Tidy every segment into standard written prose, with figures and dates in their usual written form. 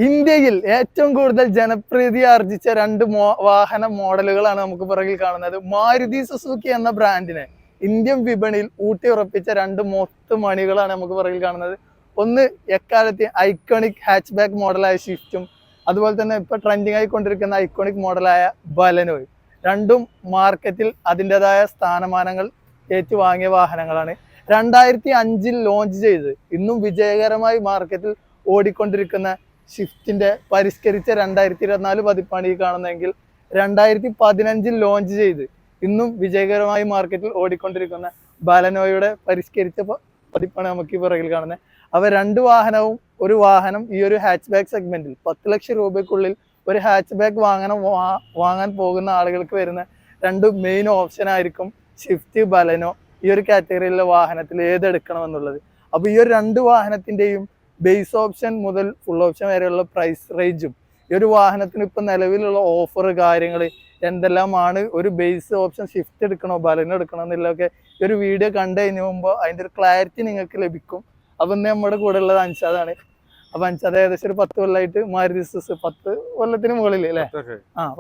ഇന്ത്യയിൽ ഏറ്റവും കൂടുതൽ ജനപ്രീതി ആർജിച്ച രണ്ട് വാഹന മോഡലുകളാണ് നമുക്ക് പുറകിൽ കാണുന്നത്. മാരുതി സുസുക്കി എന്ന ബ്രാൻഡിനെ ഇന്ത്യൻ വിപണിയിൽ ഊട്ടിയുറപ്പിച്ച രണ്ട് മണികളാണ് നമുക്ക് പുറകിൽ കാണുന്നത്. ഒന്ന് എക്കാലത്തെ ഐക്കോണിക് ഹാച്ച് ബാക്ക് മോഡലായ സ്വിഫ്റ്റും അതുപോലെ തന്നെ ഇപ്പൊ ട്രെൻഡിങ് ആയിക്കൊണ്ടിരിക്കുന്ന ഐക്കോണിക് മോഡലായ ബലനോയും. രണ്ടും മാർക്കറ്റിൽ അതിൻ്റെതായ സ്ഥാനമാനങ്ങൾ ഏറ്റുവാങ്ങിയ വാഹനങ്ങളാണ്. 2005 ലോഞ്ച് ചെയ്ത് ഇന്നും വിജയകരമായി മാർക്കറ്റിൽ ഓടിക്കൊണ്ടിരിക്കുന്ന സ്വിഫ്റ്റിന്റെ പരിഷ്കരിച്ച 2024 പതിപ്പാണ് ഈ കാണുന്നതെങ്കിൽ 2015 ലോഞ്ച് ചെയ്ത് ഇന്നും വിജയകരമായി മാർക്കറ്റിൽ ഓടിക്കൊണ്ടിരിക്കുന്ന ബലനോയുടെ പരിഷ്കരിച്ച പതിപ്പാണ് നമുക്ക് ഈ പുറകിൽ കാണുന്നത്. അവ രണ്ട് വാഹനവും ഒരു വാഹനം ഈ ഒരു ഹാച്ച് ബാക്ക് സെഗ്മെന്റിൽ 10 ലക്ഷം രൂപയ്ക്കുള്ളിൽ ഒരു ഹാച്ച് ബാക്ക് വാങ്ങാൻ പോകുന്ന ആളുകൾക്ക് വരുന്ന രണ്ട് മെയിൻ ഓപ്ഷൻ ആയിരിക്കും സ്വിഫ്റ്റ് ബലനോ. ഈ ഒരു കാറ്റഗറിയിലുള്ള വാഹനത്തിൽ ഏതെടുക്കണം എന്നുള്ളത്. അപ്പൊ ഈ ഒരു രണ്ട് വാഹനത്തിന്റെയും ബേസ് ഓപ്ഷൻ മുതൽ ഫുൾ ഓപ്ഷൻ വരെയുള്ള പ്രൈസ് റേഞ്ചും ഈ ഒരു വാഹനത്തിന് ഇപ്പൊ നിലവിലുള്ള ഓഫർ കാര്യങ്ങൾ എന്തെല്ലാമാണ്, ഒരു ബേസ് ഓപ്ഷൻ സ്വിഫ്റ്റ് എടുക്കണോ ബലനോ എടുക്കണോ എന്നുള്ളതൊക്കെ ഈ ഒരു വീഡിയോ കണ്ടു കഴിഞ്ഞ് പോകുമ്പോൾ അതിന്റെ ഒരു ക്ലാരിറ്റി നിങ്ങൾക്ക് ലഭിക്കും. അപ്പൊ ഇന്ന് നമ്മുടെ കൂടെ ഉള്ളത് അൻഷാദാണ്. അപ്പൊ അൻഷാദ് ഏകദേശം ഒരു 10 കൊല്ലമായിട്ട് മാരുതി സുസുക്കി 10 കൊല്ലത്തിന് മുകളിൽ അല്ലേ?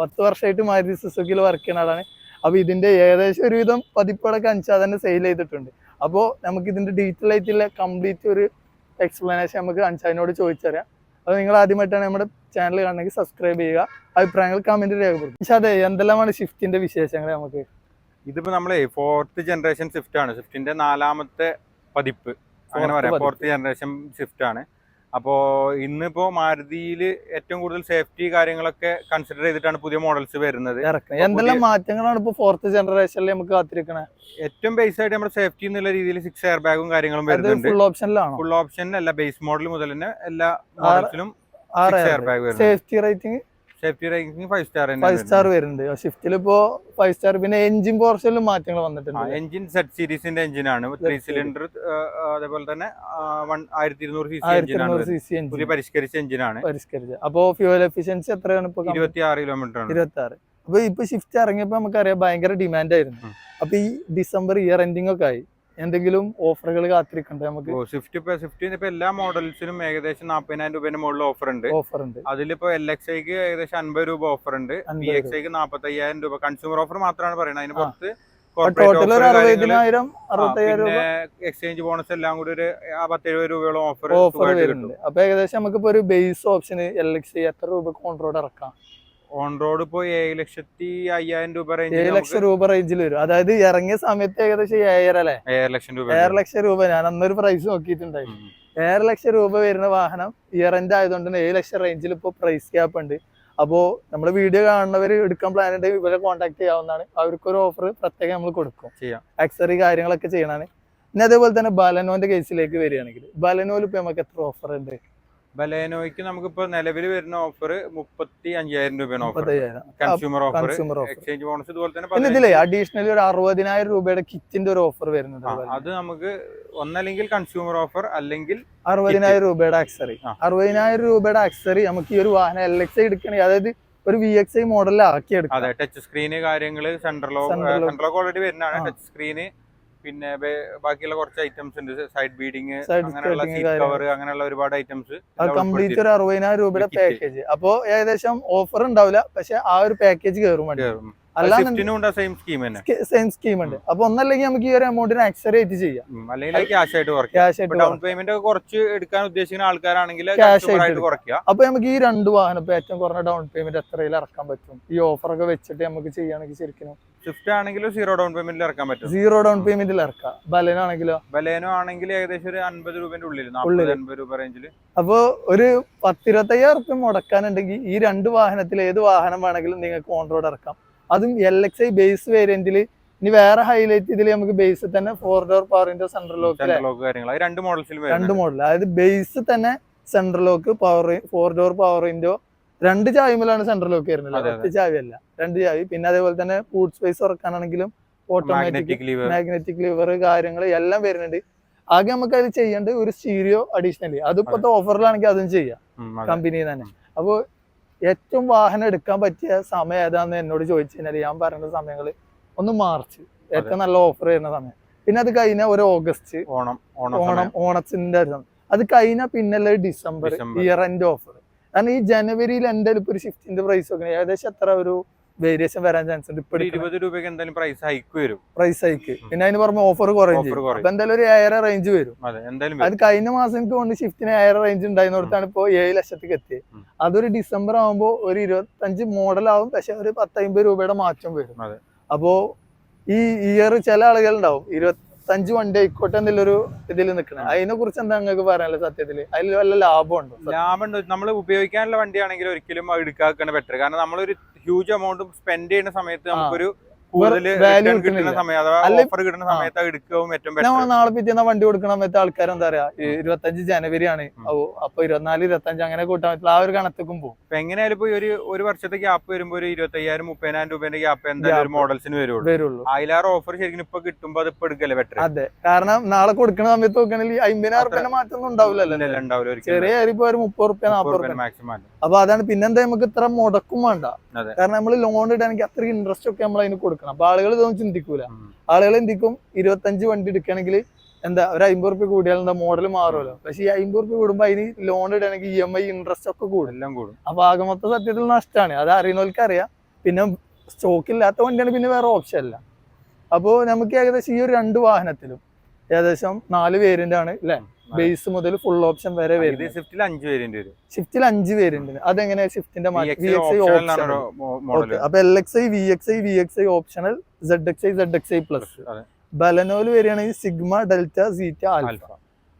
10 വർഷമായിട്ട് മാരുതി സുസുക്കിയിൽ വർക്ക് ചെയ്യുന്ന ആളാണ്. അപ്പൊ ഇതിന്റെ ഏകദേശം ഒരുവിധം പതിപ്പുകളൊക്കെ അൻഷാദ് തന്നെ സെയിൽ ചെയ്തിട്ടുണ്ട്. അപ്പോൾ നമുക്ക് ഇതിന്റെ ഡീറ്റെയിൽ ആയിട്ടുള്ള കംപ്ലീറ്റ് ഒരു എക്സ്പ്ലനേഷൻ നമുക്ക് അൻഷാദിനോട് ചോദിച്ചറിയാം. അത് നിങ്ങൾ ആദ്യമായിട്ടാണ് നമ്മുടെ ചാനൽ കാണണമെങ്കിൽ സബ്സ്ക്രൈബ് ചെയ്യുക, അഭിപ്രായങ്ങൾ കമന്റ് രേഖപ്പെടുത്തും. പക്ഷെ അതെ, എന്തെല്ലാമാണ് സ്വിഫ്റ്റിന്റെ വിശേഷങ്ങൾ നമുക്ക്? ഇതിപ്പോ നമ്മളെ 4th ജനറേഷൻ സ്വിഫ്റ്റ് ആണ്. സ്വിഫ്റ്റിന്റെ 4ാമത്തെ പതിപ്പ് അങ്ങനെ പറയാം. 4th ജനറേഷൻ സ്വിഫ്റ്റ് ആണ്. അപ്പോൾ ഇന്നിപ്പോ മാരുതിയിൽ ഏറ്റവും കൂടുതൽ സേഫ്റ്റി കാര്യങ്ങളൊക്കെ കൺസിഡർ ചെയ്തിട്ടാണ് പുതിയ മോഡൽസ് വരുന്നത്. എന്തെല്ലാം മാറ്റങ്ങളാണ് ഇപ്പൊ 4th ജനറേഷനിൽ നമുക്ക് കാത്തിരിക്കണേ? ഏറ്റവും ബേസ് ആയിട്ട് നമ്മുടെ സേഫ്റ്റി എന്നുള്ള രീതിയിൽ 6 എയർ ബാഗും കാര്യങ്ങളും വരുന്നുണ്ട്. ഫുൾ ഓപ്ഷനിലാണോ? ഫുൾ ഓപ്ഷനിലല്ല, ബേസ് മോഡൽ മുതൽ തന്നെ എല്ലാ മോഡൽസിലും 6 എയർ ബാഗ് വരുന്നുണ്ട്. സേഫ്റ്റി റേറ്റിംഗ് 5 സ്റ്റാർ വരുന്നുണ്ട്. ഷിഫ്റ്റിൽ ഇപ്പോ 5 സ്റ്റാർ. പിന്നെ എഞ്ചിൻ പോർഷനിലും മാറ്റങ്ങൾ വന്നിട്ടുണ്ട്. എഞ്ചിൻ സെറ്റ് സീരീസിന്റെ എഞ്ചിനാണ്, 3 സിലിണ്ടർ. അതേപോലെ തന്നെ 1200 cc പുതിയ പരിഷ്കരിച്ച എഞ്ചിനാണ്. അപ്പോ ഫ്യൂവൽ എഫിഷ്യൻസി എത്രയാണ് ഇപ്പൊ? 26 കിലോമീറ്റർ ആണ്. 26. അപ്പൊ ഇപ്പൊ ഷിഫ്റ്റ് ഇറങ്ങിയപ്പോ നമുക്കറിയാം ഭയങ്കര ഡിമാൻഡ് ആയിരുന്നു. അപ്പൊ ഈ ഡിസംബർ ഇയർ എൻഡിംഗ് ഒക്കെ ആയി, എന്തെങ്കിലും ഓഫറുകൾ കാത്തിരിക്കണ്ടേ നമുക്ക്? സ്വിഫ്റ്റ് ഇപ്പൊ എല്ലാ മോഡൽസിനും ഏകദേശം 40,000 രൂപയുടെ മുകളിൽ ഓഫർ ഉണ്ട്. അതിലിപ്പോ LXIക്ക് ഏകദേശം 50 രൂപ ഓഫർ ഉണ്ട്. VXIക്ക് 45,000 രൂപ. കൺസ്യൂമർ ഓഫർ മാത്രമാണ് പറയുന്നത്. അതിന് പുറത്ത് എക്സ്ചേഞ്ച് ബോണസ് എല്ലാം കൂടി ഒരു 10-70 രൂപയോളം ഓഫർ വരുന്നുണ്ട്. അപ്പൊ ഏകദേശം നമുക്ക് ഒരു ബേസ് ഓപ്ഷൻ LXI എത്ര രൂപ ഓൺ റോഡ് ഇറക്കാം? ഓൺ റോഡ് ഇപ്പൊ 7,05,000 രൂപ റേഞ്ച്, 7 ലക്ഷം രൂപ റേഞ്ചിൽ വരും. അതായത് ഇറങ്ങിയ സമയത്ത് ഏകദേശം 7 ലക്ഷം രൂപ ഞാൻ അന്നൊരു പ്രൈസ് നോക്കിയിട്ടുണ്ടായിരുന്നു. 7 ലക്ഷം രൂപ വരുന്ന വാഹനം ഇയർ എൻഡ് ആയതുകൊണ്ട് 7 ലക്ഷം റേഞ്ചിൽ ഇപ്പൊ പ്രൈസ് ക്യാപ്പ് ഉണ്ട്. അപ്പോ നമ്മുടെ വീഡിയോ കാണുന്നവർ എടുക്കാൻ പ്ലാൻ ഉണ്ടെങ്കിൽ ഇവരെ കോൺടാക്ട് ചെയ്യാവുന്നതാണ്. അവർക്കൊരു ഓഫർ പ്രത്യേകം നമ്മൾ കൊടുക്കും. ആക്സറി കാര്യങ്ങളൊക്കെ ചെയ്യണാണ്. പിന്നെ അതേപോലെ തന്നെ ബലനോന്റെ കേസിലേക്ക് വരികയാണെങ്കിൽ ബലനോയിൽ ഇപ്പൊ നമുക്ക് എത്ര ഓഫർ ഉണ്ട്? ബലേനോയ്ക്ക് നമുക്കിപ്പോ നിലവിൽ വരുന്ന ഓഫർ 35,000 രൂപയാണ് offer. Consumer offer, exchange bonus. ഇതുപോലെ തന്നെ ഇതിലെ അഡീഷണലി ഒരു 60,000 രൂപയുടെ കിറ്റിന്റെ ഒരു ഓഫർ വരുന്നുണ്ട്. അത് നമുക്ക് ഒന്നല്ലെങ്കിൽ കൺസ്യൂമർ ഓഫർ അല്ലെങ്കിൽ 60,000 രൂപയുടെ ആക്സറി. 60,000 രൂപയുടെ ആക്സറി നമുക്ക് ഈ ഒരു വാഹനം LXI എടുക്കണമെങ്കിൽ, അതായത് ഒരു VXI മോഡലിലാക്കി എടുക്കാം. അതെ, ടച്ച് സ്ക്രീന് കാര്യങ്ങള്, സെൻട്രൽ ലോക്ക് ഓൾറെഡി വരുന്നതാണ്. ടച്ച് സ്ക്രീന്, പിന്നെ ബാക്കിയുള്ള കുറച്ച് ഐറ്റംസ് ഉണ്ട്. സൈഡ് ബീഡിങ്, അങ്ങനെയുള്ള സീറ്റ് കവർ, അങ്ങനെയുള്ള ഒരുപാട് ഐറ്റംസ്. കംപ്ലീറ്റ് ഒരു 60,000 രൂപയുടെ പാക്കേജ്. അപ്പൊ ഏകദേശം ഓഫർ ഉണ്ടാവില്ല, പക്ഷെ ആ ഒരു പാക്കേജ് കയറും. സെയിം സ്കീം ഉണ്ട്. അപ്പൊ ഒന്നല്ലെങ്കിൽ നമുക്ക് ഈ ഒരു എമൗണ്ടിന് ആക്സറി ആയിട്ട് ചെയ്യാം, അല്ലെങ്കിൽ ക്യാഷ് ആയിട്ട് ഡൗൺ പേയ്മെന്റ് കുറച്ച് എടുക്കാൻ ഉദ്ദേശിക്കുന്ന ആൾക്കാരാണെങ്കിൽ ക്യാഷ് ആയിട്ട് കുറയ്ക്കുക. അപ്പൊ നമുക്ക് ഈ രണ്ട് വാഹനം ഇപ്പൊ ഏറ്റവും കുറഞ്ഞ ഡൗൺ പേയ്മെന്റ് എത്രയിൽ ഇറക്കാൻ പറ്റും ഈ ഓഫറൊക്കെ വെച്ചിട്ട് നമുക്ക് ചെയ്യുകയാണെങ്കിൽ? ശരിക്കും സ്വിഫ്റ്റ് ആണെങ്കിലും 0 ഡൗൺ പേയ്മെന്റിൽ ഇറക്കാൻ പറ്റും. 0 ഡൗൺ പേയ്മെന്റിൽ ഇറക്കാം. ബലേനോ ആണെങ്കിൽ ഏകദേശം ഒരു 50 രൂപന്റെ ഉള്ളിൽ, 40-50 രൂപ റേഞ്ചിൽ. അപ്പൊ ഒരു 10-25,000 റുപ്യ മുടക്കാനുണ്ടെങ്കിൽ ഈ രണ്ട് വാഹനത്തിൽ ഏത് വാഹനം വേണമെങ്കിലും നിങ്ങൾക്ക് ഓൺ റോഡ് ഇറക്കാം. അതും LXI ബേസ് വേരിയന്റിൽ. ഇനി വേറെ ഹൈലൈറ്റ് ഇതിൽ നമുക്ക് ബേസ് തന്നെ 4 door power window, central lock കാര്യങ്ങൾ രണ്ട് മോഡൽ. അതായത് ബേസ് തന്നെ central lock, 4 door power window, 2 ചാവിമലാണ് സെൻട്രൽ ലോക്ക് വരുന്നത്, 1 ചാവിയല്ല, 2 ചാവി. പിന്നെ അതേപോലെ തന്നെ ബൂട്ട് സ്പേസ് തുറക്കാനാണെങ്കിലും ഓട്ടോമാറ്റിക് മാഗ്നറ്റിക് ലിവർ കാര്യങ്ങൾ എല്ലാം വരുന്നുണ്ട്. ആകെ നമുക്ക് അത് ചെയ്യേണ്ടത് ഒരു സ്റ്റീരിയോ അഡീഷണലി. അതിപ്പോഴത്തെ ഓഫറിലാണെങ്കിൽ അതും ചെയ്യാം കമ്പനി തന്നെ. അപ്പോൾ ഏറ്റവും വാഹനം എടുക്കാൻ പറ്റിയ സമയം ഏതാന്ന് എന്നോട് ചോദിച്ചു കഴിഞ്ഞാൽ ഞാൻ പറയുന്ന സമയങ്ങൾ ഒന്ന് മാർച്ച്, ഏറ്റവും നല്ല ഓഫർ വരുന്ന സമയം. പിന്നെ അത് കഴിഞ്ഞ ഒരു ഓഗസ്റ്റ്, ഓണത്തിന്റെ അത് കഴിഞ്ഞ പിന്നല്ലേ ഡിസംബർ ഇയർ എൻഡ് ഓഫർ. കാരണം ഈ ജനുവരിയിൽ എന്തായാലും ഇപ്പൊ ഒരു ഷിഫ്റ്റിന്റെ പ്രൈസ് ഒക്കെ ഏകദേശം എത്ര ഒരു വേരിയേഷൻ വരാൻ ചാൻസ് ഉണ്ട്. ഇപ്പൊ 20 രൂപയ്ക്ക് എന്തായാലും പ്രൈസ് ഹൈക്ക് വരും. പ്രൈസ് ഹൈക്ക് പിന്നെ അതിന് പുറമെ ഓഫർ കുറയും ചെയ്യും. അപ്പൊ എന്തായാലും ഒരു 5000 റേഞ്ച് വരും. അത് കഴിഞ്ഞ മാസം എനിക്ക് കൊണ്ട് ഷിഫ്റ്റിന് 5000 റേഞ്ച് ഉണ്ടായിരുന്നിടത്താണ് ഇപ്പൊ 7 ലക്ഷത്തേക്ക് എത്തിയത്. അതൊരു ഡിസംബർ ആകുമ്പോൾ ഒരു 25 മോഡലാവും, പക്ഷെ ഒരു 10-50 രൂപയുടെ മാറ്റം വരും. അപ്പോ ഈ ഇയർ ചില ആളുകൾ ഉണ്ടാവും 25 വണ്ടി ആയിക്കോട്ടെ എന്നുള്ളൊരു ഇതിൽ നിൽക്കണം. അതിനെ കുറിച്ച് എന്താ നിങ്ങൾക്ക് പറയാനുള്ളത്? സത്യത്തില് അതിൽ വല്ല ലാഭമുണ്ടോ? ലാഭമുണ്ട്. നമ്മൾ ഉപയോഗിക്കാനുള്ള വണ്ടിയാണെങ്കിൽ ഒരിക്കലും എടുക്കാക്കാണ് ബെറ്റർ. കാരണം നമ്മളൊരു ഹ്യൂജ് എമൗണ്ട് സ്പെൻഡ് ചെയ്യുന്ന സമയത്ത് നമുക്കൊരു കൂടുതൽ കിട്ടുന്ന സമയം അഥവാ ഓഫർ കിട്ടുന്ന സമയത്ത് എടുക്കുകയും ഏറ്റവും ബെറ്റർ. നാളെ പിറ്റേന്ന വണ്ടി കൊടുക്കണം മറ്റേ ആൾക്കാർ എന്താ പറയാ 25 ജനുവരി ആണ്, അപ്പൊ 24-25 അങ്ങനെ കൂട്ടാൻ പറ്റില്ല. ആ ഒരു കണക്കും പോകും. ഇപ്പൊ എങ്ങനെയാലും ഇപ്പൊ ഒരു വർഷത്തെ ഗ്യാപ്പ് വരുമ്പോ ഒരു 25,000-30,000 രൂപേന്റെ ഗ്യാപ്പ് എന്തായാലും ഒരു മോഡൽസിന് വരുള്ളൂ. അതിലാറ് ഓഫർ ശരിക്കും ഇപ്പൊ കിട്ടുമ്പോ അത് ഇപ്പൊ എടുക്കല്ലേ ബെറ്റർ. അതെ, കാരണം നാളെ കൊടുക്കുന്ന സമയത്ത് നോക്കുകയാണെങ്കിൽ 50,000 രൂപ മാറ്റം ഉണ്ടാവില്ലല്ലോ. ചെറിയ ഇപ്പൊ ഒരു 30-40 മാക്സിമം. അപ്പൊ അതാണ്. പിന്നെന്താ നമുക്ക് ഇത്ര മുടക്കും വേണ്ട, കാരണം നമ്മൾ ലോൺ ഇടാണെങ്കിൽ അത്ര ഇൻട്രസ്റ്റ് ഒക്കെ നമ്മൾ അതിന് കൊടുക്കണം. അപ്പൊ ആളുകൾ ഇതൊന്നും ചിന്തിക്കൂല. ആളുകൾ എന്തിക്കും 25 വണ്ടി എടുക്കുകയാണെങ്കിൽ എന്താ ഒരു 50 രൂപ കൂടിയാൽ എന്താ മോഡൽ മാറുമല്ലോ. പക്ഷെ ഈ 50 രൂപ കൂടുമ്പോ അതിന് ലോൺ ഇടുകയാണെങ്കിൽ EMI ഇൻട്രസ്റ്റ് ഒക്കെ കൂടും, എല്ലാം കൂടും. അപ്പൊ ആകെ മൊത്തം സത്യത്തിൽ നഷ്ടമാണ്. അത് അറിയുന്നവർക്ക് അറിയാം. പിന്നെ സ്റ്റോക്ക് ഇല്ലാത്ത വണ്ടിയാണ് പിന്നെ വേറെ ഓപ്ഷൻ അല്ല. അപ്പോ നമുക്ക് ഏകദേശം ഈ ഒരു 2 വാഹനത്തിലും ഏകദേശം 4 വേരിയന്റ് ആണ് അല്ലെ? ബേസ് മുതൽ ഫുൾ ഓപ്ഷൻ വരെ വരും. സ്വിഫ്റ്റിൽ 5 വേരിയന്റ് വരും. സ്വിഫ്റ്റിൽ 5 വേരിയന്റ്. അതെങ്ങനെയാ ഷിഫ്റ്റിന്റെ അപ്പൊ LXi, VXi, VXi optional, ZXi, ZXi plus. ബലനോല് വരികയാണെങ്കിൽ സിഗ്മ, ഡെൽറ്റ, സീറ്റ, ആൽഫ.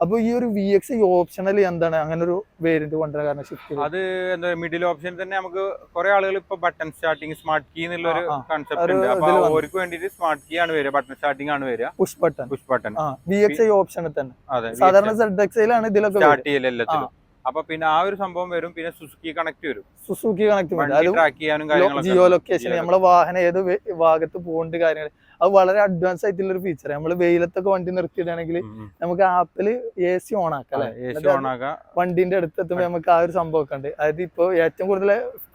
അപ്പൊ ഈ ഒരു VXi ഓപ്ഷണൽ എന്താണ് അങ്ങനെ ഒരു വേരിയന്റ് കൊണ്ടുവരാൻ കാരണം? ഷിഫ്റ്റ് അത് എന്താ മിഡിൽ ഓപ്ഷൻ തന്നെ നമുക്ക് കുറെ ആളുകൾ ഇപ്പൊ ബട്ടൺ സ്റ്റാർട്ടിങ് സ്മാർട്ട് കീ എന്നുള്ള ഒരു കൺസെപ്റ്റ് ഉണ്ട്. അപ്പൊ അവർക്ക് വേണ്ടിട്ട് സ്മാർട്ട് കീ ആണ് വരിക, ബട്ടൺ സ്റ്റാർട്ടിങ് ആണ് വരിക, പുഷ് ബട്ടൺ. VXi ഓപ്ഷനിൽ തന്നെ സാധാരണ ZXiലാണ് ഇതിലൊക്കെ സ്റ്റാർട്ട് ചെയ്യൽ എല്ലാത്തിലും. അപ്പൊ പിന്നെ ആ ഒരു സംഭവം വരും. പിന്നെ സുസുക്കി കണക്ട് വരും. ട്രാക്ക് ചെയ്യാനും ജിയോ ലൊക്കേഷൻ, നമ്മളെ വാഹനം ഏത് ഭാഗത്ത് പോകേണ്ട കാര്യങ്ങൾ, അത് വളരെ അഡ്വാൻസ് ആയിട്ടുള്ള ഒരു ഫീച്ചർ. നമ്മൾ വെയിലത്തൊക്കെ വണ്ടി നിർത്തിയിട്ടാണെങ്കിൽ നമുക്ക് ആപ്പില് AC ഓൺ ആക്കാം അല്ലെ? വണ്ടിന്റെ അടുത്തെത്തുമ്പോ നമുക്ക് ആ ഒരു സംഭവം ഒക്കെ ഉണ്ട്. അതായത് ഇപ്പൊ ഏറ്റവും കൂടുതൽ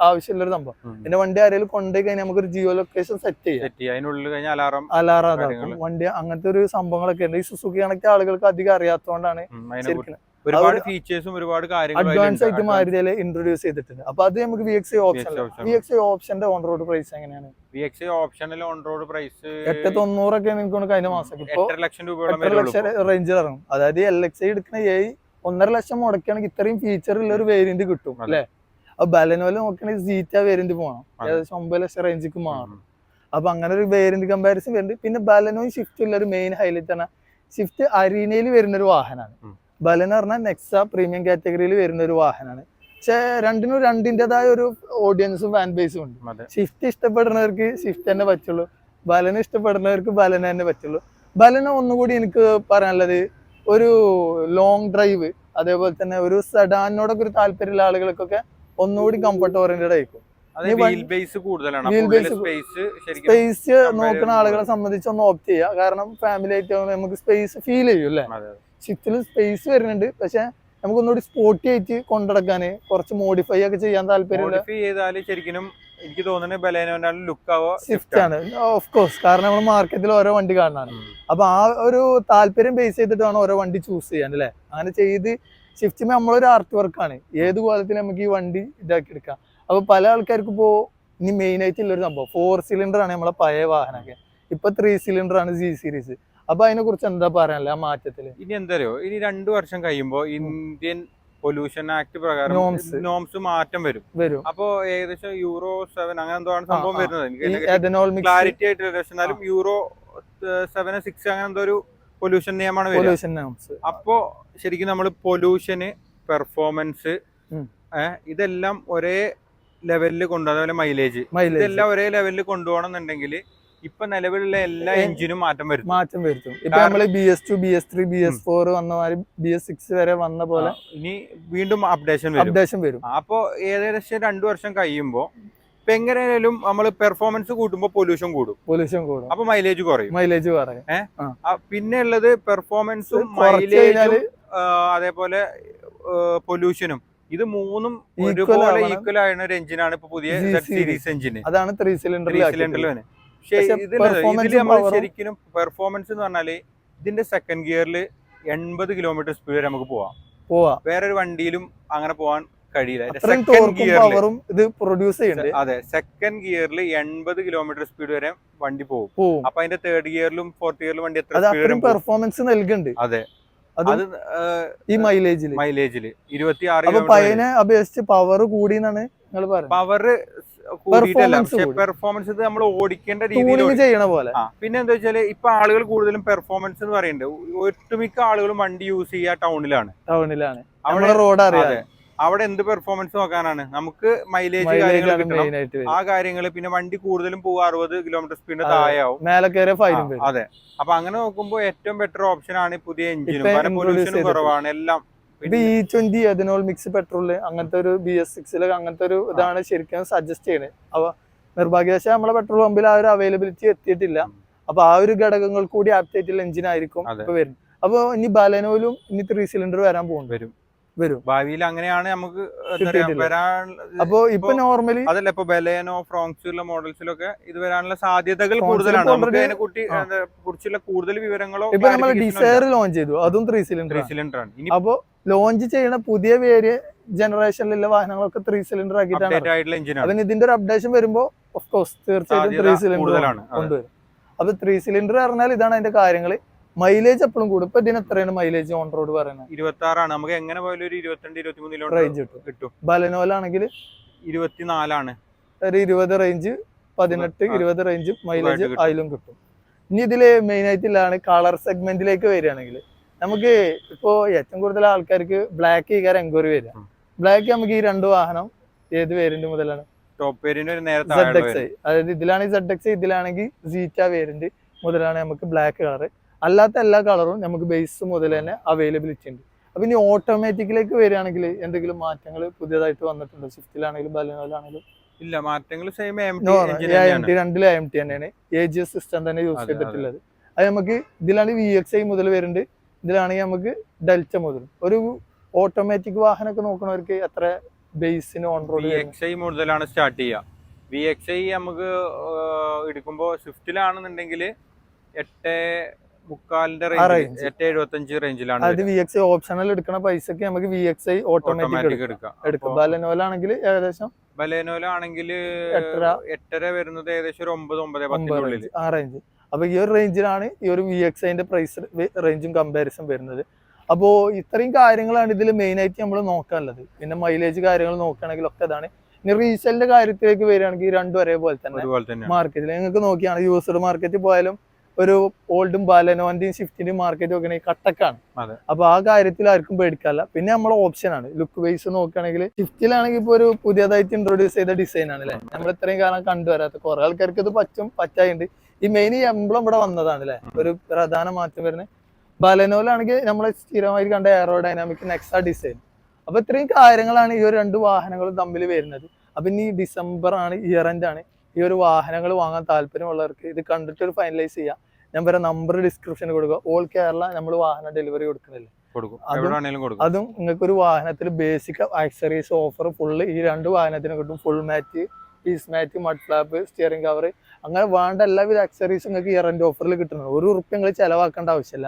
ആവശ്യമുള്ള ഒരു സംഭവം. പിന്നെ വണ്ടി ആരെങ്കിലും കൊണ്ടുപോയി കഴിഞ്ഞാൽ നമുക്ക് ഒരു ജിയോ ലൊക്കേഷൻ സെറ്റ് ചെയ്യാം. അതിനുള്ളിൽ കഴിഞ്ഞാൽ അലാറം അതാക്കും വണ്ടി. അങ്ങനത്തെ ഒരു സംഭവങ്ങളൊക്കെ ഉണ്ട്. ഈ സുസുക്കി കണക്ട് ആളുകൾക്ക് അധികം അറിയാത്തതുകൊണ്ടാണ് ശരിക്കും ഒരുപാട് ഫീച്ചേഴ്സും ഒരുപാട് കാര്യങ്ങളും അഡ്വാൻസ് ആയിട്ട് മാരുതിയിൽ ഇൻട്രൊഡ്യൂസ് ചെയ്തിട്ടുണ്ട്. അപ്പൊ അത് നമുക്ക് VXi ഓപ്ഷൻ. VXi ഓപ്ഷന്റെ ഓൺ റോഡ് പ്രൈസ് എങ്ങനെയാണ്? VXi ഓപ്ഷനിൽ ഓൺ റോഡ് പ്രൈസ് 890 ഒക്കെ എനിക്ക് കഴിഞ്ഞ മാസം 8 ലക്ഷം രൂപ റേഞ്ച് ഇറങ്ങും. അതായത് LXi എടുക്കുന്ന 1.5 ലക്ഷം മുടക്കുകയാണെങ്കിൽ ഇത്രയും ഫീച്ചർ ഉള്ള ഒരു വേരിയന്റ് കിട്ടും അല്ലെ? അപ്പൊ ബലനോല് നോക്കുകയാണെങ്കിൽ സീറ്റ വേരിയന്റ് പോകണം, ഏകദേശം 9 ലക്ഷം റേഞ്ചിക്ക് മാറും. അപ്പൊ അങ്ങനെ ഒരു വേരിയന്റ് കമ്പാരിസൺ വരുന്നുണ്ട്. പിന്നെ ബലനോയും ഷിഫ്റ്റ് ഉള്ള ഒരു മെയിൻ ഹൈലൈറ്റ് ആണ്, ഷിഫ്റ്റ് അരീനയിൽ വരുന്ന ഒരു വാഹനമാണ്. ബലന പറഞ്ഞാൽ നെക്സ പ്രീമിയം കാറ്റഗറിയിൽ വരുന്ന ഒരു വാഹനമാണ്. പക്ഷെ രണ്ടിനും രണ്ടിൻ്റെതായ ഒരു ഓഡിയൻസും ഫാൻ ബേസും ഉണ്ട്. ഷിഫ്റ്റ് ഇഷ്ടപ്പെടുന്നവർക്ക് ഷിഫ്റ്റ് തന്നെ പറ്റുള്ളൂ, ബലന ഇഷ്ടപ്പെടുന്നവർക്ക് ബലന തന്നെ പറ്റുള്ളൂ. ബലന ഒന്നുകൂടി എനിക്ക് പറയാനുള്ളത് ഒരു ലോങ് ഡ്രൈവ്, അതേപോലെ തന്നെ ഒരു സെഡാനോടൊക്കെ ഒരു താല്പര്യമുള്ള ആളുകൾക്കൊക്കെ ഒന്നുകൂടി കംഫർട്ട് ഓറിയന്റഡ് ആയിരിക്കും. സ്പേസ് നോക്കുന്ന ആളുകളെ സംബന്ധിച്ച് ഒന്ന് ഓപ്റ്റ് ചെയ്യുക. കാരണം ഫാമിലി ആയിട്ട് നമുക്ക് സ്പേസ് ഫീൽ ചെയ്യും അല്ലേ? ഷിഫ്റ്റിൽ സ്പേസ് വരുന്നുണ്ട്, പക്ഷെ നമുക്ക് ഒന്നുകൂടി സ്പോർട്ടി ആയിട്ട് കൊണ്ടുനടക്കാന് കുറച്ച് മോഡിഫൈ ഒക്കെ ചെയ്യാൻ താല്പര്യമില്ല. ശരിക്കും എനിക്ക് തോന്നുന്നത് ലുക്ക് സ്വിഫ്റ്റ് ആണ് ഓഫ് കോഴ്സ്. കാരണം നമ്മൾ മാർക്കറ്റിൽ ഓരോ വണ്ടി കാണാനാണ്. അപ്പൊ ആ ഒരു താല്പര്യം ബേസ് ചെയ്തിട്ട് വേണം ഓരോ വണ്ടി ചൂസ് ചെയ്യാൻ അല്ലെ? അങ്ങനെ ചെയ്ത് ഷിഫ്റ്റ് നമ്മളൊരു ആർട്ട് വർക്കാണ്. ഏത് കോലത്തിൽ നമുക്ക് ഈ വണ്ടി ഇതാക്കി എടുക്കാം. അപ്പൊ പല ആൾക്കാർക്കും ഇപ്പോ ഇനി മെയിൻ ആയിട്ടുള്ളൊരു സംഭവം 4 സിലിണ്ടർ ആണ് നമ്മളെ പഴയ വാഹനമൊക്കെ. ഇപ്പൊ 3 സിലിണ്ടർ ആണ് G സീരീസ്. അപ്പൊ അതിനെ കുറിച്ച് എന്താ പറയാനല്ലേ ആ മാറ്റത്തില്? ഇനി എന്തോ ഇനി 2 വർഷം കഴിയുമ്പോ ഇന്ത്യൻ പൊല്യൂഷൻ ആക്ട് പ്രകാരം നോംസ് മാറ്റം വരും. അപ്പൊ ഏകദേശം Euro 7 അങ്ങനെ എന്തോ ആണ് സംഭവം വരുന്നത്. ക്ലാരിറ്റി ആയിട്ട് എന്നാലും Euro 7, 6 അങ്ങനെ എന്തോ ഒരു പൊല്യൂഷൻ നിയമമാണ് വരുന്നത്. അപ്പോ ശരിക്കും നമ്മൾ പൊല്യൂഷന്, പെർഫോമൻസ് ഇതെല്ലാം ഒരേ ലെവലിൽ കൊണ്ടുപോകും. അതുപോലെ മൈലേജ് ഇതെല്ലാം ഒരേ ലെവലിൽ കൊണ്ടുപോകണമെന്നുണ്ടെങ്കിൽ ഇപ്പൊ നിലവിലുള്ള എല്ലാ എഞ്ചിനും മാറ്റം വരുത്തും. ഇപ്പൊ നമ്മള് BS2, BS3, BS4 വന്ന മാതിരി BS6 വരെ വന്ന പോലെ ഇനി വീണ്ടും അപ്ഡേഷൻ വരും. അപ്പൊ ഏകദേശം 2 വർഷം കഴിയുമ്പോ ഇപ്പൊ എങ്ങനെയായാലും നമ്മള് പെർഫോമൻസ് കൂട്ടുമ്പോ പൊല്യൂഷൻ കൂടും. അപ്പൊ മൈലേജ് കുറയും. പിന്നെ ഉള്ളത് പെർഫോമൻസും മൈലേജും അതേപോലെ പൊല്യൂഷനും, ഇത് മൂന്നും ഒരുപോലെ ഈക്വൽ ആയ ഒരു എഞ്ചിനാണ് ഇപ്പൊ പുതിയ സീരീസ് എഞ്ചിന്. അതാണ് 3 സിലിണ്ടറിൽ. പക്ഷെ ഇതില് നമ്മൾ ശരിക്കും പെർഫോമൻസ് എന്ന് പറഞ്ഞാല് ഇതിന്റെ സെക്കൻഡ് ഗിയറിൽ 80 കിലോമീറ്റർ സ്പീഡ് വരെ നമുക്ക് പോവാം. വേറൊരു വണ്ടിയിലും അങ്ങനെ പോവാൻ കഴിയില്ല. അത്രയും സെക്കൻഡ് ടോർക്കും ഗിയറിൽ പവറും ഇത് പ്രൊഡ്യൂസ് ചെയ്യുന്നുണ്ട്. അതെ, സെക്കൻഡ് ഗിയറിൽ 80 കിലോമീറ്റർ സ്പീഡ് വരെ വണ്ടി പോകും. അപ്പൊ അതിന്റെ തേർഡ് ഗിയറിലും ഫോർത്ത് ഗിയറിലും വണ്ടി എത്ര സ്പീഡ് പെർഫോമൻസ് നൽകുന്നുണ്ട്. അതെ, അത് ഈ മൈലേജില് 26 അപ്പൊ പയ്യനെ അപേക്ഷിച്ച് പവർ കൂടി എന്നാണ് നിങ്ങൾ പറയുന്നത്. പവർ കൂടിയിട്ടല്ല, പക്ഷെ പെർഫോമൻസ് ഇത് നമ്മൾ ഓടിക്കേണ്ട രീതിയിൽ ചെയ്യണ പോലെ. പിന്നെ എന്താ വെച്ചാല് ഇപ്പൊ ആളുകൾ കൂടുതലും പെർഫോമൻസ് എന്ന് പറയുന്നുണ്ട്. ഒട്ടുമിക്ക ആളുകളും വണ്ടി യൂസ് ചെയ്യുക ടൗണിലാണ്. അവിടെ റോഡ് അറിയാതെ അവിടെ എന്ത് പെർഫോമൻസ് നോക്കാനാണ്, നമുക്ക് മൈലേജ് കാര്യങ്ങൾ കിട്ടണം, ആ കാര്യങ്ങള്. പിന്നെ വണ്ടി കൂടുതലും പോകുക 60 കിലോമീറ്റർ സ്പീഡിന് താഴെയാവും. അതെ, അപ്പൊ അങ്ങനെ നോക്കുമ്പോൾ ഏറ്റവും ബെറ്റർ ഓപ്ഷൻ ആണ് പുതിയ എഞ്ചിനും, പൊല്യൂഷനും കുറവാണ് എല്ലാം. E20 എഥനോൾ മിക്സ് പെട്രോള് അങ്ങനത്തെ ഒരു BS6 അങ്ങനത്തെ ഒരു ഇതാണ് ശരിക്കും സജസ്റ്റ് ചെയ്യുന്നത്. അപ്പൊ നിർഭാഗ്യവശാൽ നമ്മളെ പെട്രോൾ പമ്പിൽ ആ ഒരു അവൈലബിലിറ്റി എത്തിയിട്ടില്ല. അപ്പൊ ആ ഒരു ഘടകങ്ങൾ കൂടി ആപ്റ്റ് ആയിട്ടുള്ള എഞ്ചിൻ ആയിരിക്കും ഇപ്പൊ വരുന്നത്. അപ്പൊ ഇനി ബലനോയിലും ഇനി 3 സിലിണ്ടർ വരാൻ പോകുന്നു, വരും ഭാവിയിൽ. അങ്ങനെയാണ് നമുക്ക് അപ്പൊ ഇപ്പൊ നോർമലി അതല്ല, ഇപ്പൊ ബലേനോ ഫ്രോങ്സിലുള്ള മോഡൽസിലൊക്കെ ഇത് വരാനുള്ള സാധ്യതകൾ കൂടുതലാണ്. നമുക്ക് അതിനെ കുറിച്ചുള്ള കൂടുതൽ വിവരങ്ങളോ. ഇപ്പൊ നമ്മൾ ഡിസയർ ലോഞ്ച് ചെയ്തു, അതും 3 സിലിണ്ടർ ആണ്. അപ്പൊ ലോഞ്ച് ചെയ്യുന്ന പുതിയ ജനറേഷനിലുള്ള വാഹനങ്ങളൊക്കെ 3 സിലിണ്ടർ ആക്കിയിട്ടാണ്. അതിന് ഇതിന്റെ ഒരു അപ്ഡേഷൻ വരുമ്പോ ഓഫ് കോഴ്സ് തീർച്ചയായിട്ടും 3 സിലിണ്ടർ കൊണ്ടുവരും. അപ്പൊ 3 സിലിണ്ടർ പറഞ്ഞാൽ ഇതാണ് അതിന്റെ കാര്യങ്ങള്. മൈലേജ് എപ്പോഴും കൂടും. ഇപ്പൊ ഇതിന് എത്രയാണ് മൈലേജ് ഓൺ റോഡ് പറയുന്നത്? 26 ആണ്. നമുക്ക് എങ്ങനെ പോയാലും ഒരു 22-23 റേഞ്ച് കിട്ടും. ബലനോലാണെങ്കിൽ 24 ആണ്. ഒരു 20 റേഞ്ച്, 18-20 റേഞ്ച് മൈലേജ് അതിലും കിട്ടും. ഇനി ഇതില് മെയിൻ ആയിട്ടില്ലാണ് കളർ സെഗ്മെന്റിലേക്ക് വരികയാണെങ്കിൽ നമുക്ക് ഇപ്പോ ഏറ്റവും കൂടുതൽ ആൾക്കാർക്ക് ബ്ലാക്ക് ചെയ്യാൻ എൻക്വയറി വരിക. ബ്ലാക്ക് നമുക്ക് ഈ 2 വാഹനം ഏത് വേരിയന്റ് മുതലാണ്? ടോപ്പ് വേരിയന്റ് ZXi, അതായത് ഇതിലാണെങ്കിൽ ZXi, ഇതിലാണെങ്കിൽ സീറ്റ വേരിയന്റ് മുതലാണ് നമുക്ക് ബ്ലാക്ക് കളർ. അല്ലാത്ത എല്ലാ കളറും നമുക്ക് ബേസ് മുതൽ തന്നെ അവൈലബിലിറ്റി ഉണ്ട്. അപ്പൊ ഇനി ഓട്ടോമാറ്റിക്കിലേക്ക് വരികയാണെങ്കിൽ എന്തെങ്കിലും മാറ്റങ്ങൾ പുതിയതായിട്ട് വന്നിട്ടുണ്ടോ? സ്വിഫ്റ്റിലാണെങ്കിലും ബലനോയിലാണെങ്കിലും? ഇല്ല, മാറ്റങ്ങൾ സെയിം. രണ്ടിലും AMT തന്നെയാണ്. AGS സിസ്റ്റം തന്നെ യൂസ് ചെയ്തിട്ടുള്ളത്. അത് നമുക്ക് ഇതിലാണ് VXi മുതൽ വരുന്നുണ്ട്, ഇതിലാണെങ്കിൽ നമുക്ക് ഡെൽറ്റ മുതൽ. ഒരു ഓട്ടോമാറ്റിക് വാഹനമൊക്കെ നോക്കുന്നവർക്ക് എത്ര ബേസിന് ഓൺ റോഡ്? VXi മുതലാണ് സ്റ്റാർട്ട് ചെയ്യുക. VXi നമുക്ക് എടുക്കുമ്പോൾ സ്വിഫ്റ്റിലാണെന്നുണ്ടെങ്കിൽ 8.75 റേഞ്ച്, 8.75 റേഞ്ചിലാണ്. അത് VXi ഓപ്ഷണൽ എടുക്കുന്ന പൈസക്ക് നമുക്ക് VXi ഓട്ടോമാറ്റിക് എടുക്കാം. ബലനോയിലാണെങ്കിൽ ഏകദേശം ബലേനോയിലാണെങ്കിൽ 8.5 വരുന്നത് ഏകദേശം ഒരു 9-9.10 ആ റേഞ്ച്. അപ്പൊ ഈ ഒരു റേഞ്ചിലാണ് ഈ ഒരു VXiന്റെ പ്രൈസ് റേഞ്ചും കമ്പാരിസൺ വരുന്നത്. അപ്പോ ഇത്രയും കാര്യങ്ങളാണ് ഇതിൽ മെയിൻ ആയിട്ട് നമ്മൾ നോക്കാനുള്ളത്. പിന്നെ മൈലേജ് കാര്യങ്ങൾ നോക്കുകയാണെങ്കിൽ ഒക്കെ അതാണ്. ഇനി റീസെല്ലിന്റെ കാര്യത്തിലേക്ക് വരികയാണെങ്കിൽ രണ്ടും ഒരേപോലെ തന്നെ മാർക്കറ്റിൽ നിങ്ങൾക്ക് നോക്കിയാണ് യൂസ്ഡ് മാർക്കറ്റിൽ പോയാലും ഒരു ഓൾഡും ബലനോന്റെയും സ്വിഫ്റ്റിന്റെയും മാർക്കറ്റ് നോക്കുകയാണെങ്കിൽ കട്ടക്കാണ്. അപ്പൊ ആ കാര്യത്തിൽ ആർക്കും പേടിക്കാല്ല. പിന്നെ നമ്മളെ ഓപ്ഷനാണ് ലുക്ക് വൈസ് നോക്കുകയാണെങ്കിൽ സ്വിഫ്റ്റിലാണെങ്കിൽ ഇപ്പൊ ഒരു പുതിയതായിട്ട് ഇൻട്രൊഡ്യൂസ് ചെയ്ത ഡിസൈൻ ആണ് അല്ലെ, നമ്മൾ ഇത്രയും കാലം കണ്ടുവരാത്ത. കുറെ ആൾക്കാർക്ക് ഇത് പറ്റായുണ്ട്. ഈ മെയിൻ എംബ്ലം ഇവിടെ വന്നതാണ് അല്ലെ, ഒരു പ്രധാന മാറ്റം വരുന്നത്. ബലനോയിലാണെങ്കിൽ നമ്മൾ സ്ഥിരമായി കണ്ട എയറോഡൈനാമിക് നെക്സ ഡിസൈൻ. അപ്പൊ ഇത്രയും കാര്യങ്ങളാണ് ഈ ഒരു 2 വാഹനങ്ങളും തമ്മിൽ വരുന്നത്. അപ്പൊ ഇനി ഡിസംബർ ആണ്, ഇയർ എൻഡ് ആണ്. ഈ ഒരു വാഹനങ്ങൾ വാങ്ങാൻ താല്പര്യമുള്ളവർക്ക് ഇത് കണ്ടിട്ട് ഒരു ഫൈനലൈസ് ചെയ്യാം. ഞാൻ പറയാം, നമ്പർ ഡിസ്ക്രിപ്ഷനിൽ കൊടുക്കുക. ഓൾ കേരള നമ്മൾ വാഹന ഡെലിവറി കൊടുക്കുന്നില്ലേ, അതും നിങ്ങൾക്ക് ഒരു വാഹനത്തിൽ ബേസിക് ആക്സറീസ് ഓഫർ ഫുള്ള് ഈ 2 വാഹനത്തിന് കിട്ടും. ഫുൾ മാറ്റ്, പീസ് മാറ്റ്, മഡ് ഫ്ലാപ്പ്, സ്റ്റിയറിംഗ് കവർ, അങ്ങനെ വേണ്ട എല്ലാവിധ ആക്സറീസും നിങ്ങൾക്ക് ഇയർ എൻഡ് ഓഫറിൽ കിട്ടുന്നത്. ₹1 നിങ്ങൾ ചിലവാക്കേണ്ട ആവശ്യമില്ല.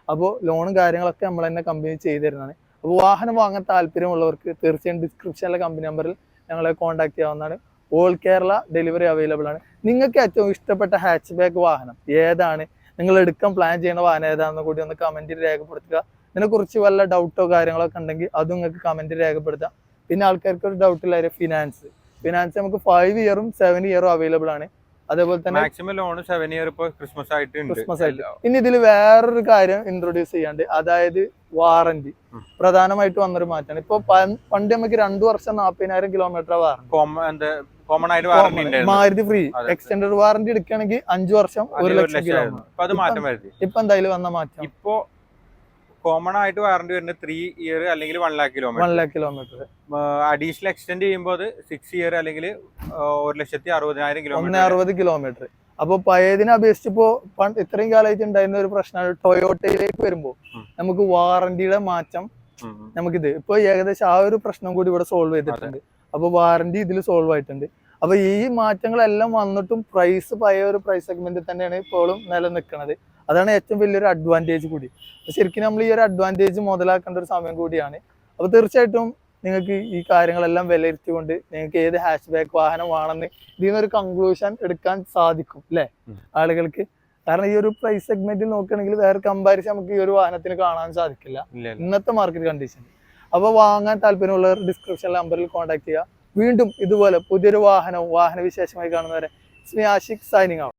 അപ്പോൾ ലോണും കാര്യങ്ങളൊക്കെ നമ്മൾ തന്നെ കമ്പനി ചെയ്തു തരുന്നതാണ്. അപ്പോൾ വാഹനം വാങ്ങാൻ താല്പര്യമുള്ളവർക്ക് തീർച്ചയായും ഡിസ്ക്രിപ്ഷനിലെ കമ്പനി നമ്പറിൽ ഞങ്ങളെ കോൺടാക്ട് ചെയ്യാവുന്നതാണ്. ഓൾ കേരള ഡെലിവറി അവൈലബിൾ ആണ്. നിങ്ങൾക്ക് ഏറ്റവും ഇഷ്ടപ്പെട്ട ഹാച്ച് ബാക്ക് വാഹനം ഏതാണ്, നിങ്ങൾ എടുക്കാൻ പ്ലാൻ ചെയ്യുന്ന വാഹനം ഏതാണെന്ന് കൂടി ഒന്ന് കമന്റിൽ രേഖപ്പെടുത്തുക. ഇതിനെക്കുറിച്ച് വല്ല ഡൗട്ടോ കാര്യങ്ങളൊക്കെ ഉണ്ടെങ്കിൽ അതും നിങ്ങൾക്ക് കമന്റിൽ രേഖപ്പെടുത്താം. പിന്നെ ആൾക്കാർക്ക് ഒരു ഡൗട്ടില്ല, ഫിനാൻസ് നമുക്ക് 5 ഇയറും 7 ഇയറും അവൈലബിൾ ആണ്. അതേപോലെ തന്നെ മാക്സിമം ലോൺ 7 ഇയർ ഇപ്പോൾ ക്രിസ്മസ് ആയിട്ട്. ഇനി ഇതിൽ വേറൊരു കാര്യം ഇൻട്രൊഡ്യൂസ് ചെയ്യാണ്ട്, അതായത് വാറന്റി പ്രധാനമായിട്ട് വന്നൊരു മാറ്റമാണ്. ഇപ്പൊ പണ്ട് നമുക്ക് 2 വർഷം 40,000 കിലോമീറ്റർ വാറന്റി കോമൺ ആയിട്ട് വാറന്റി ഉണ്ടായിരുന്നു. മാരുതി ഫ്രീ എക്സ്റ്റൻഡഡ് വാറന്റി എടുക്കുകയാണെങ്കിൽ 5 വർഷം 1,00,000 കിലോമീറ്റർ. അത് മാറ്റം വരുത്തി. ഇപ്പൊ എന്തായാലും വന്ന മാറ്റം, ഇപ്പോ കോമൺ ആയിട്ട് വാറന്റി വരുന്നത് 3 ഇയർ അല്ലെങ്കിൽ 1,00,000 കിലോമീറ്റർ. അഡീഷണൽ എക്സ്റ്റെൻഡ് ചെയ്യുമ്പോൾ അത് 6 ഇയർ അല്ലെങ്കിൽ 1,60,000 കിലോമീറ്റർ. അപ്പൊ പഴയതിനെ അപേക്ഷിച്ച് ഇപ്പോ ഇത്രയും കാലമായിട്ട് ഉണ്ടായിരുന്ന ഒരു പ്രശ്നമാണ് ടൊയോട്ടയിലേക്ക് വരുമ്പോൾ നമുക്ക് വാറന്റിയുടെ മാറ്റം. നമുക്കിത് ഇപ്പൊ ഏകദേശം ആ ഒരു പ്രശ്നം കൂടി ഇവിടെ സോൾവ് ചെയ്തിട്ടുണ്ട്. അപ്പൊ വാറന്റി ഇതിൽ സോൾവ് ആയിട്ടുണ്ട്. അപ്പൊ ഈ മാറ്റങ്ങളെല്ലാം വന്നിട്ടും പ്രൈസ് പഴയ ഒരു പ്രൈസ് സെഗ്മെന്റിൽ തന്നെയാണ് ഇപ്പോഴും നിലനിൽക്കുന്നത്. അതാണ് ഏറ്റവും വലിയൊരു അഡ്വാൻറ്റേജ് കൂടി. ശരിക്കും നമ്മൾ ഈ ഒരു അഡ്വാൻറ്റേജ് മുതലാക്കേണ്ട ഒരു സമയം കൂടിയാണ്. അപ്പൊ തീർച്ചയായിട്ടും നിങ്ങൾക്ക് ഈ കാര്യങ്ങളെല്ലാം വിലയിരുത്തിക്കൊണ്ട് നിങ്ങൾക്ക് ഏത് ഹാച്ച് ബാക്ക് വാഹനമാണെന്ന് ഇതിൽ നിന്നൊരു കൺക്ലൂഷൻ എടുക്കാൻ സാധിക്കും അല്ലേ ആളുകൾക്ക്. കാരണം ഈ ഒരു പ്രൈസ് സെഗ്മെന്റിൽ നോക്കുകയാണെങ്കിൽ വേറെ കമ്പാരിസൺ നമുക്ക് ഈ ഒരു വാഹനത്തിന് കാണാൻ സാധിക്കില്ല ഇന്നത്തെ മാർക്കറ്റ് കണ്ടീഷൻ. അപ്പോൾ വാങ്ങാൻ താല്പര്യമുള്ളവർ ഡിസ്ക്രിപ്ഷൻ നമ്പറിൽ കോൺടാക്ട് ചെയ്യുക. വീണ്ടും ഇതുപോലെ പുതിയൊരു വാഹനവും വാഹന വിശേഷമായി കാണുന്നവരെ ആഷിഖ് സൈനിങ് ഔട്ട്.